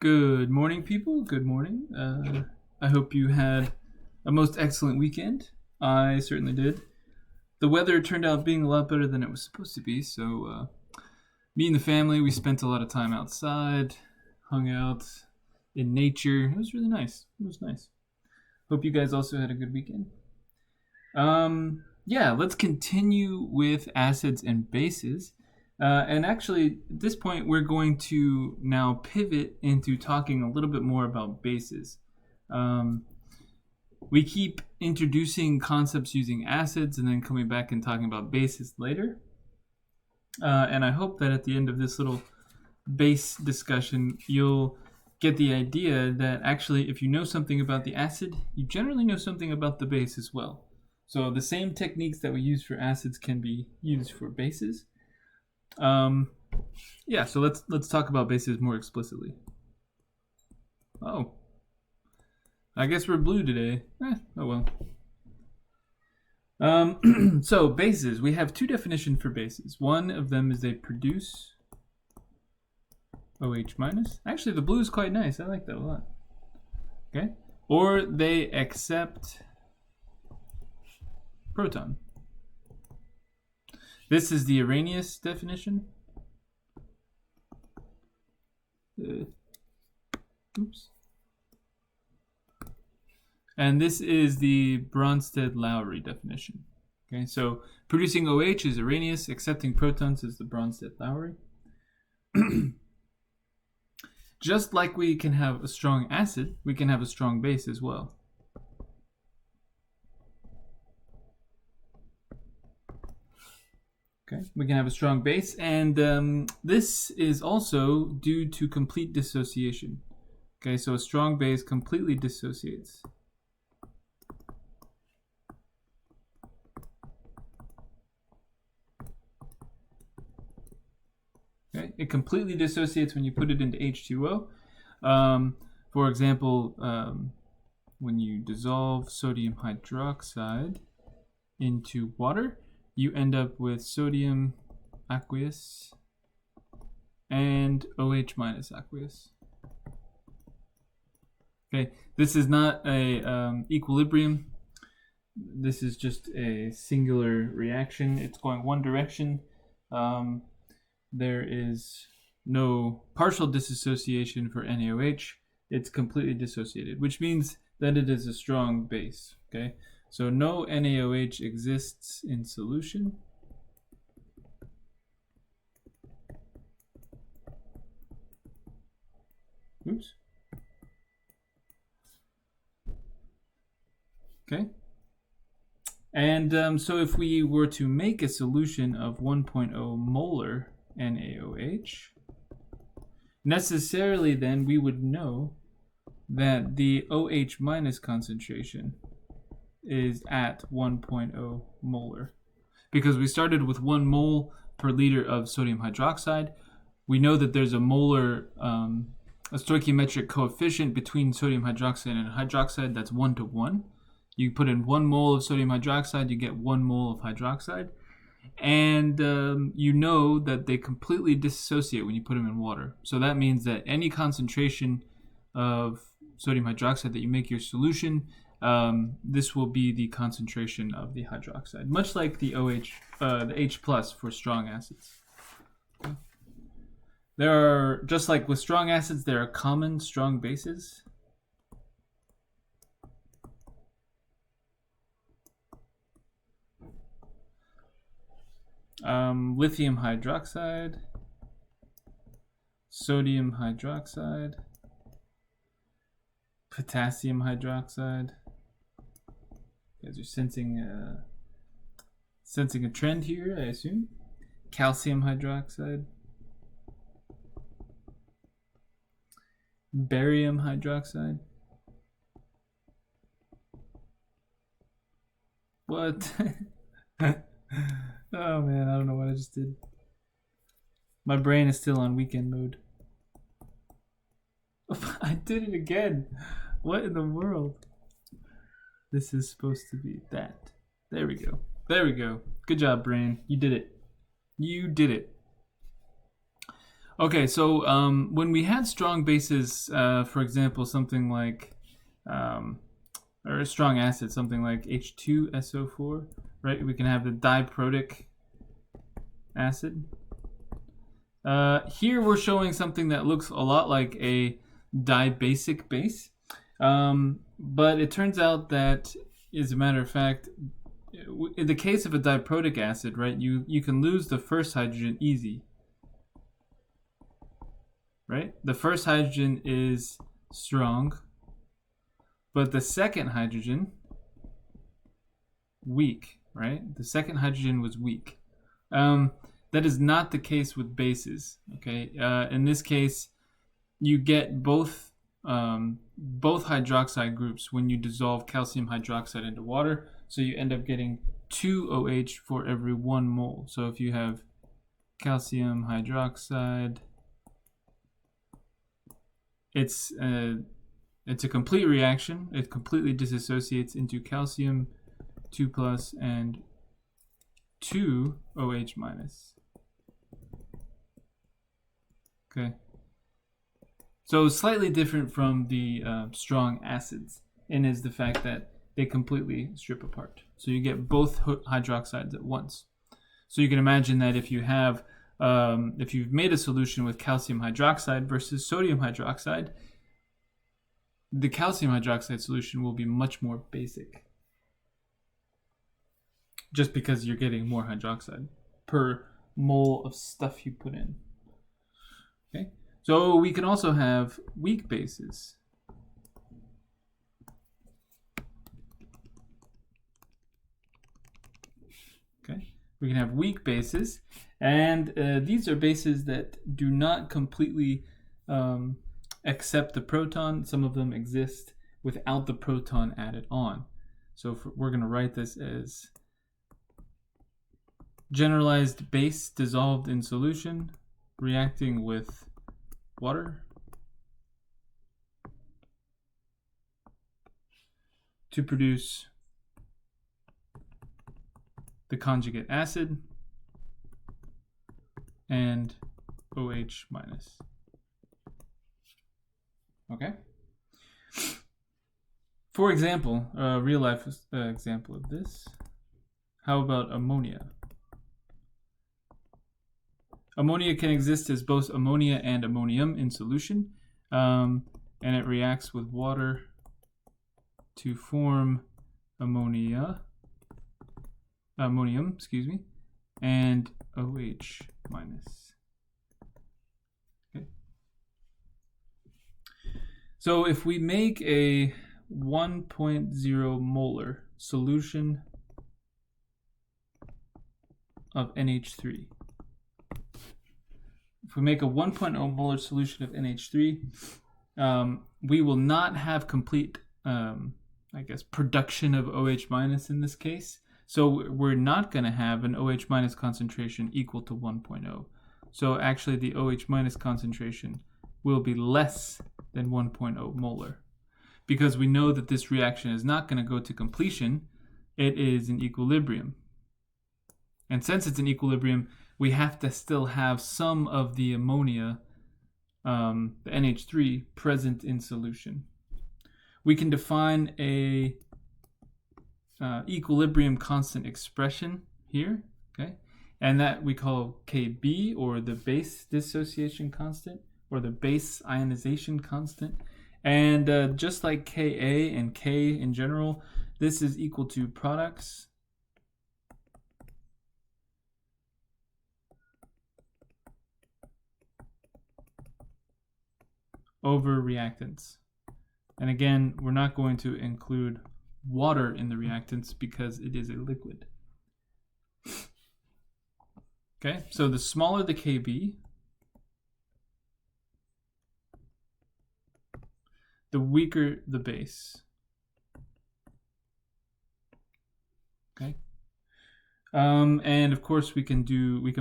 Good morning, people. Good morning. I hope you had a most excellent weekend. I certainly did. The weather turned out being a lot better than it was supposed to be, so me and the family, we spent a lot of time outside, hung out in nature. It was really nice. It was nice. Hope you guys also had a good weekend. Let's continue with acids and bases. And actually, at this point, we're going to now pivot into talking a little bit more about bases. We keep introducing concepts using acids and then coming back and talking about bases later. And I hope that at the end of this little base discussion, you'll get the idea that actually, if you know something about the acid, you generally know something about the base as well. So the same techniques that we use for acids can be used for bases. So let's talk about bases more explicitly. Oh, I guess we're blue today. Oh well. So bases, we have two definitions for bases. One of them is they produce OH minus. Actually, the blue is quite nice. I like that a lot. Okay, or they accept proton. This is the Arrhenius definition. And this is the Bronsted-Lowry definition. Okay, so producing OH is Arrhenius, accepting protons is the Bronsted-Lowry. Just like we can have a strong acid, we can have a strong base as well. Okay, we can have a strong base, and this is also due to complete dissociation. Okay, so a strong base completely dissociates. Okay, it completely dissociates when you put it into H2O. For example, when you dissolve sodium hydroxide into water, you end up with sodium aqueous and OH minus aqueous. Okay, this is not a equilibrium. This is just a singular reaction. It's going one direction. There is no partial dissociation for NaOH. It's completely dissociated, which means that it is a strong base. Okay, so no NaOH exists in solution. Oops. Okay. And so if we were to make a solution of 1.0 molar NaOH, necessarily then we would know that the OH minus concentration is at 1.0 molar. Because we started with 1 mole per liter of sodium hydroxide, we know that there's a molar, a stoichiometric coefficient between sodium hydroxide and hydroxide that's 1 to 1. You put in 1 mole of sodium hydroxide, you get 1 mole of hydroxide. And you know that they completely dissociate when you put them in water. So that means that any concentration of sodium hydroxide that you make your solution, this will be the concentration of the hydroxide, much like the the H plus for strong acids. Okay. There are, just like with strong acids, there are common strong bases. Lithium hydroxide, sodium hydroxide, potassium hydroxide. You guys are sensing a trend here, I assume. Calcium hydroxide, barium hydroxide. What? Oh man, I don't know what I just did. My brain is still on weekend mode. I did it again. What in the world? This is supposed to be that. There we go. There we go. Good job, brain. You did it. You did it. Okay, so when we had strong bases, for example, something like, or a strong acid, something like H2SO4, right? We can have the diprotic acid. Here we're showing something that looks a lot like a dibasic base, but it turns out that, as a matter of fact, in the case of a diprotic acid, right, you can lose the first hydrogen easy. Right? The first hydrogen is strong, but the second hydrogen, weak, right? The second hydrogen was weak. That is not the case with bases, okay? In this case, you get both hydroxide groups when you dissolve calcium hydroxide into water, so you end up getting 2 OH for every 1 mole. So if you have calcium hydroxide, it's a complete reaction. It completely disassociates into calcium 2 plus and 2 OH minus. Okay. So slightly different from the strong acids, and is the fact that they completely strip apart. So you get both hydroxides at once. So you can imagine that if you have if you've made a solution with calcium hydroxide versus sodium hydroxide, the calcium hydroxide solution will be much more basic, just because you're getting more hydroxide per mole of stuff you put in. Okay, so we can also have weak bases. Okay, we can have weak bases, and these are bases that do not completely accept the proton. Some of them exist without the proton added on. So we're going to write this as generalized base dissolved in solution reacting with water to produce the conjugate acid and OH minus. Okay. For example, a real life example of this. How about ammonia? Ammonia can exist as both ammonia and ammonium in solution, and it reacts with water to form ammonium, and OH minus. Okay. So if we make a 1.0 molar solution of NH3, if we make a 1.0 molar solution of NH3, we will not have complete, production of OH minus in this case. So we're not going to have an OH minus concentration equal to 1.0. So actually the OH minus concentration will be less than 1.0 molar. Because we know that this reaction is not going to go to completion, it is in equilibrium. And since it's in equilibrium, we have to still have some of the ammonia, the NH3, present in solution. We can define a equilibrium constant expression here, okay? And that we call Kb, or the base dissociation constant, or the base ionization constant. And just like Ka and K in general, this is equal to products over reactants. And again, we're not going to include water in the reactants because it is a liquid. Okay, so the smaller the Kb, the weaker the base. Okay. And of course we can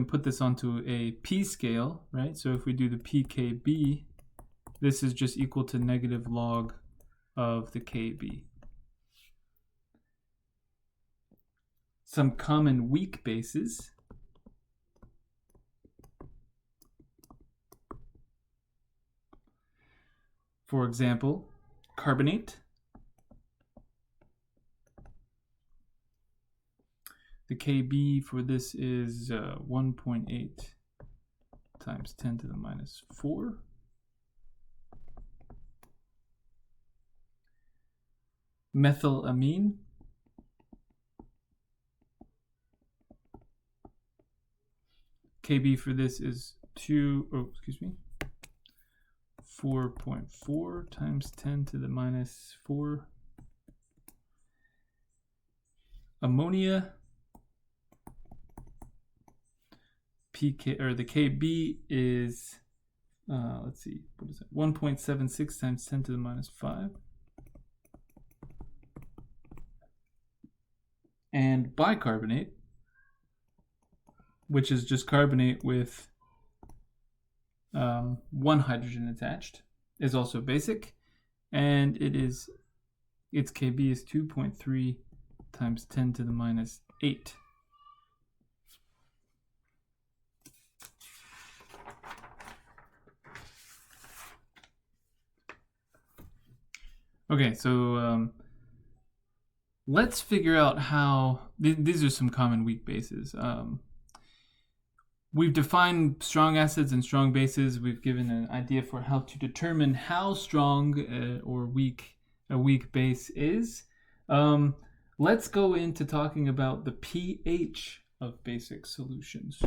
put this onto a P scale, right? So if we do the pKb, this is just equal to negative log of the Kb. Some common weak bases. For example, carbonate. The Kb for this is 1.8 times 10 to the minus 4. Methylamine. Kb for this is 4.4 times 10 to the minus 4. Ammonia. The Kb is, let's see, what is it? 1.76 times 10 to the minus 5. And bicarbonate, which is just carbonate with one hydrogen attached, is also basic, and its Kb is 2.3 times 10 to the minus 8. Okay, so let's figure out how, these are some common weak bases. We've defined strong acids and strong bases. We've given an idea for how to determine how strong or weak a weak base is. Let's go into talking about the pH of basic solutions.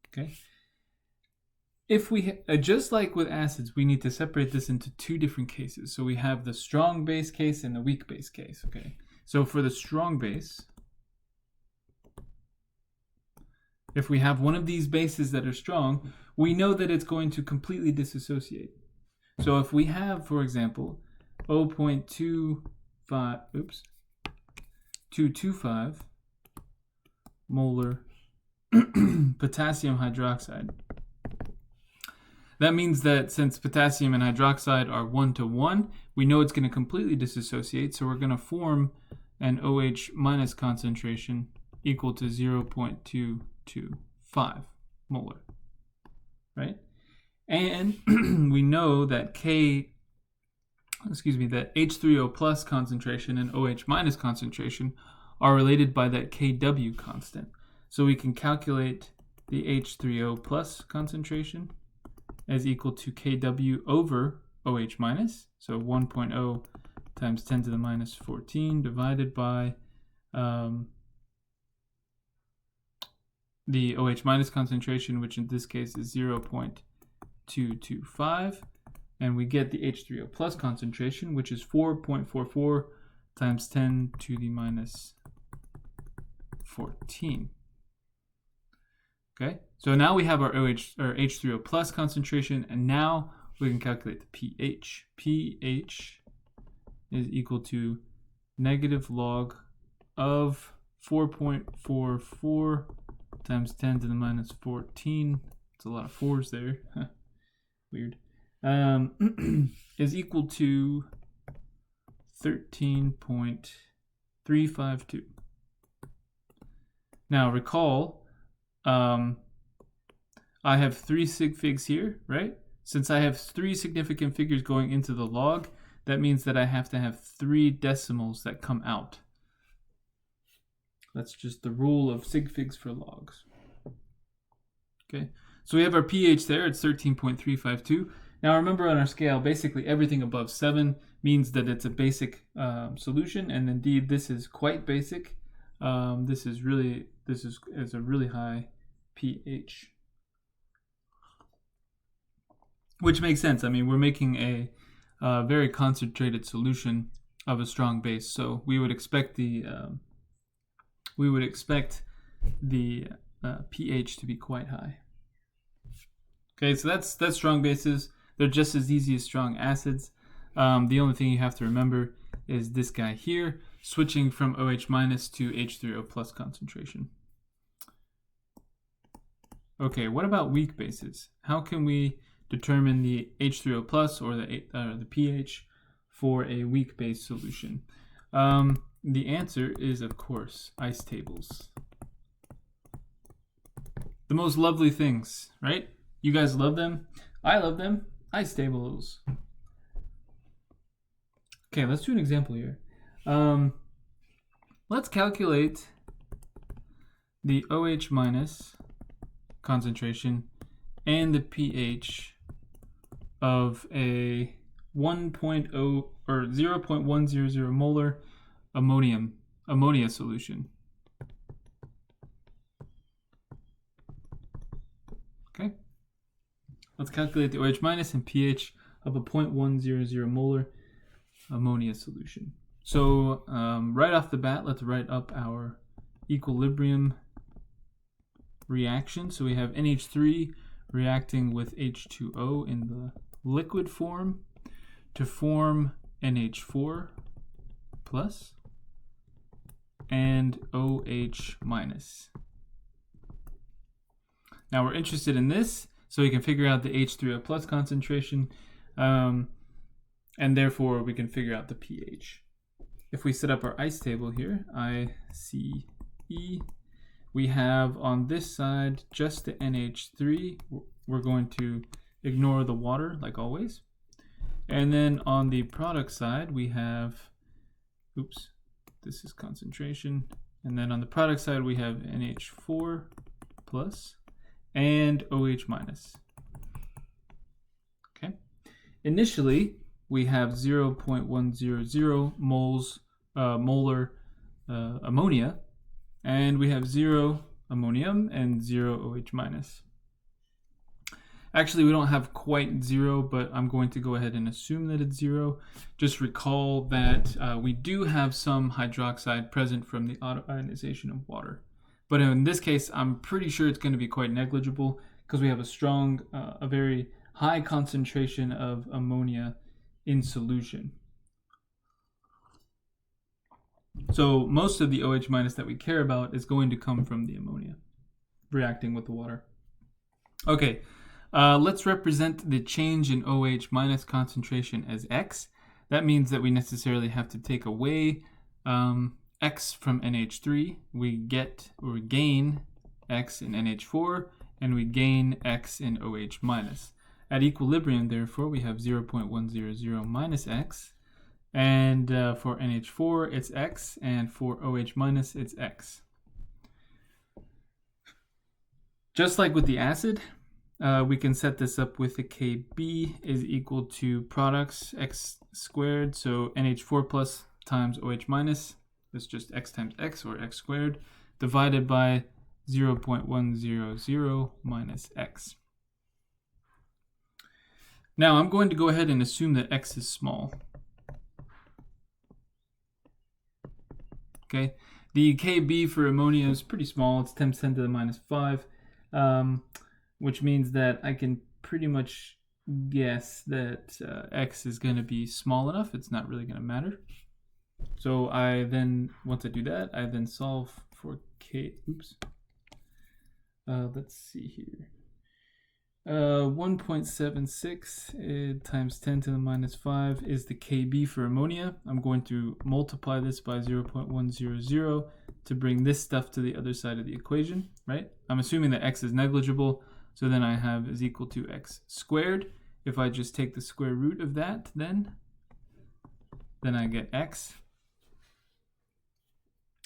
Okay. If we, just like with acids, we need to separate this into two different cases. So we have the strong base case and the weak base case, okay? So for the strong base, if we have one of these bases that are strong, we know that it's going to completely disassociate. So if we have, for example, 225 molar potassium hydroxide. That means that since potassium and hydroxide are 1-to-1, we know it's going to completely disassociate, so we're going to form an OH minus concentration equal to 0.225 molar, right? And we know that that H3O plus concentration and OH minus concentration are related by that Kw constant. So we can calculate the H3O plus concentration as equal to Kw over OH minus, so 1.0 times 10 to the minus 14 divided by the OH minus concentration, which in this case is 0.225, and we get the H3O plus concentration, which is 4.44 times 10 to the minus 14. Okay, so now we have our H3O plus concentration, and now we can calculate the pH. pH is equal to negative log of 4.44 times 10 to the minus 14. It's a lot of fours there. Weird. Is equal to 13.352. Now recall, I have 3 sig figs here, right? Since I have 3 significant figures going into the log, that means that I have to have 3 decimals that come out. That's just the rule of sig figs for logs. Okay, so we have our pH there, it's 13.352. Now remember, on our scale, basically everything above 7 means that it's a basic solution, and indeed this is quite basic. This is a really high pH, which makes sense. I mean, we're making a very concentrated solution of a strong base, so we would expect the pH to be quite high. Okay, so that's strong bases. They're just as easy as strong acids. The only thing you have to remember is this guy here, switching from OH minus to H3O plus concentration. Okay, what about weak bases? How can we determine the H3O plus or the pH for a weak base solution? The answer is, of course, ice tables. The most lovely things, right? You guys love them. I love them. Ice tables. Okay, let's do an example here. Let's calculate the OH minus concentration and the pH of a 1.0 or 0.100 molar ammonia solution. Okay, let's calculate the OH minus and pH of a 0.100 molar ammonia solution. So right off the bat, let's write up our equilibrium reaction. So we have NH3 reacting with H2O in the liquid form to form NH4 plus and OH minus. Now we're interested in this so we can figure out the H3O plus concentration, and therefore we can figure out the pH. If we set up our ice table here, ICE, we have on this side just the NH3. We're going to ignore the water like always. And then on the product side, we have, oops, this is concentration. And then on the product side, we have NH4 plus and OH minus. Okay. Initially, we have 0.100 molar ammonia, and we have 0 ammonium and 0 OH minus. Actually, we don't have quite 0, but I'm going to go ahead and assume that it's 0. Just recall that we do have some hydroxide present from the autoionization of water. But in this case, I'm pretty sure it's going to be quite negligible because we have a very high concentration of ammonia in solution. So most of the OH minus that we care about is going to come from the ammonia reacting with the water. Okay, let's represent the change in OH minus concentration as X. That means that we necessarily have to take away X from NH3. We gain X in NH4, and we gain X in OH minus. At equilibrium, therefore, we have 0.100 minus X. And for NH4, it's X, and for OH minus, it's X. Just like with the acid, we can set this up with a Kb is equal to products X squared, so NH4 plus times OH minus, that's just X times X, or X squared, divided by 0.100 minus X. Now I'm going to go ahead and assume that X is small. Okay, the Kb for ammonia is pretty small. It's 10 to the minus 5, which means that I can pretty much guess that X is going to be small enough. It's not really going to matter. So once I do that, I then solve for K. Oops. Let's see here. 1.76 times 10 to the minus 5 is the Kb for ammonia. I'm going to multiply this by 0.100 to bring this stuff to the other side of the equation, right? I'm assuming that X is negligible, so then I have is equal to X squared. If I just take the square root of that, then I get X.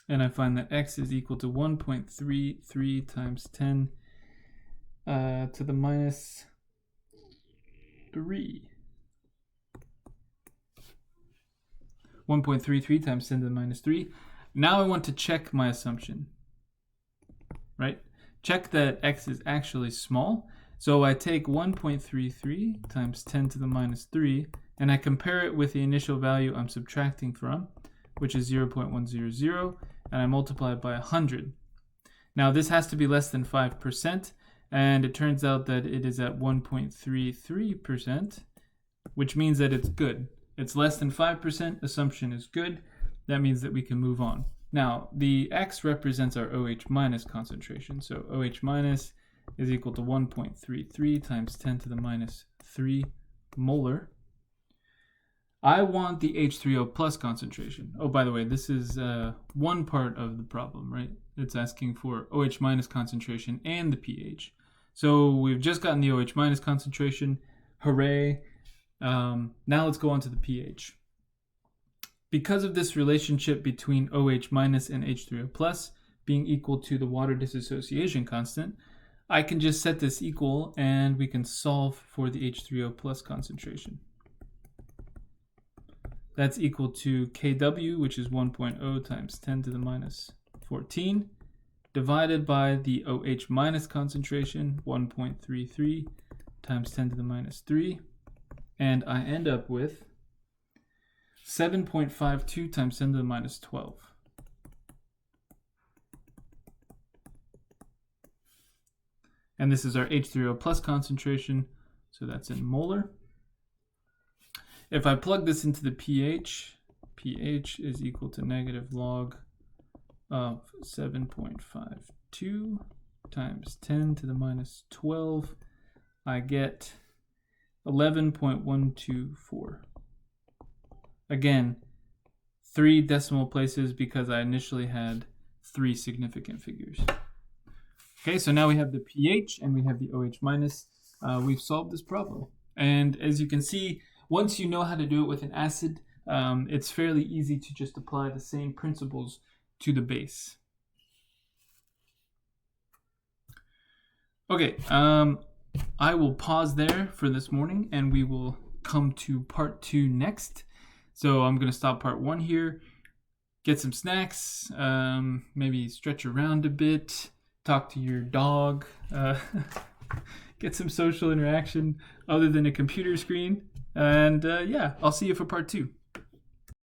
And I find that X is equal to 1.33 times 10 to the minus 3. 1.33 times 10 to the minus 3. Now I want to check my assumption, right? Check that X is actually small. So I take 1.33 times 10 to the minus 3, and I compare it with the initial value I'm subtracting from, which is 0.100, and I multiply it by 100. Now this has to be less than 5%, and it turns out that it is at 1.33%, which means that it's good. It's less than 5%, assumption is good. That means that we can move on. Now, the X represents our OH minus concentration. So OH minus is equal to 1.33 times 10 to the minus 3 molar. I want the H3O plus concentration. Oh, by the way, this is one part of the problem, right? It's asking for OH minus concentration and the pH. So we've just gotten the OH minus concentration. Hooray. Now let's go on to the pH. Because of this relationship between OH minus and H3O plus being equal to the water dissociation constant, I can just set this equal and we can solve for the H3O plus concentration. That's equal to Kw, which is 1.0 times 10 to the minus 14, divided by the OH minus concentration, 1.33 times 10 to the minus 3, and I end up with 7.52 times 10 to the minus 12. And this is our H3O plus concentration, so that's in molar. If I plug this into the pH, pH is equal to negative log of 7.52 times 10 to the minus 12. I get 11.124. Again, 3 decimal places because I initially had 3 significant figures. Okay, so now we have the pH and we have the OH minus. We've solved this problem. And as you can see, once you know how to do it with an acid, it's fairly easy to just apply the same principles to the base. Okay, I will pause there for this morning and we will come to part 2 next. So I'm going to stop part 1 here, get some snacks, maybe stretch around a bit, talk to your dog, get some social interaction other than a computer screen. And yeah, I'll see you for part 2.